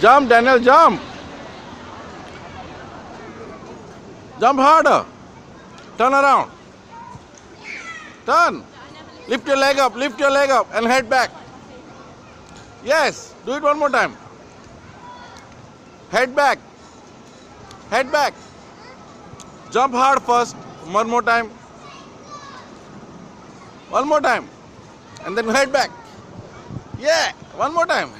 Jump, Daniel, jump. Jump harder. Turn around. Turn. Lift your leg up, and head back. Yes, do it one more time. Head back. Head back. Jump hard first. One more time. One more time. And then head back. Yeah, one more time.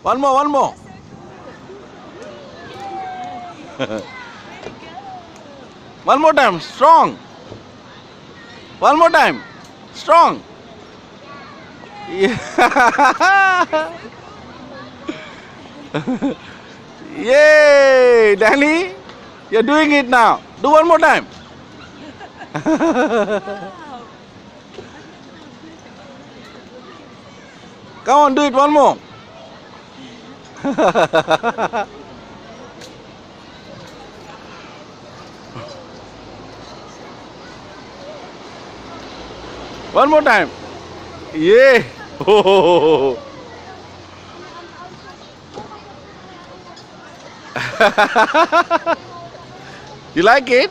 One more, one more. One more time, strong. One more time, strong. Yeah. Yay, Danny, you're doing it now. Do one more time. Come on, do it one more. One more time. Yeah. Oh. You like it?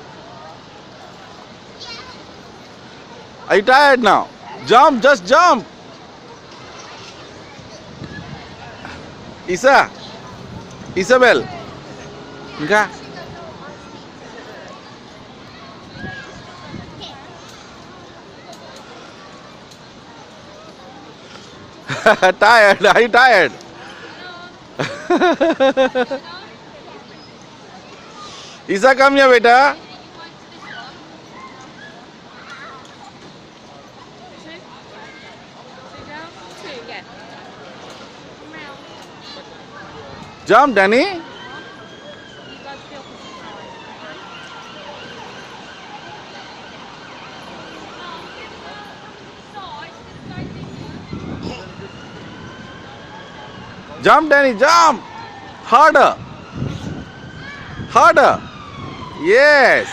Are you tired now? Jump, just jump. Isabel. ఇంకా tired. Are you tired? Isa, come here, beta. Jump, Danny. Jump, Danny, jump. Harder. Harder. Yes.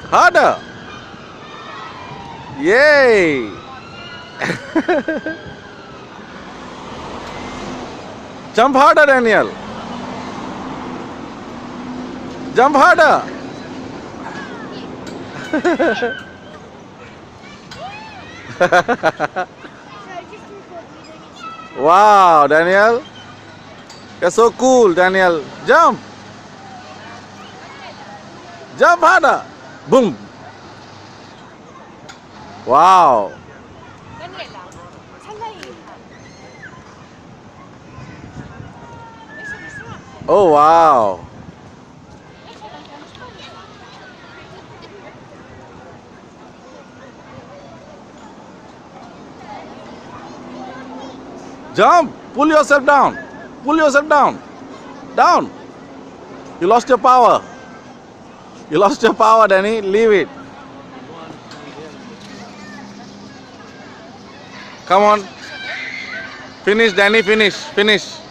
Harder. Yay. Jump harder, Daniel. Jump harder. Wow, Daniel. You're so cool, Daniel. Jump. Jump harder. Boom. Wow. Oh, wow. Jump. Pull yourself down. Pull yourself down. Down. You lost your power. You lost your power, Danny. Leave it. Come on. Finish, Danny. Finish. Finish.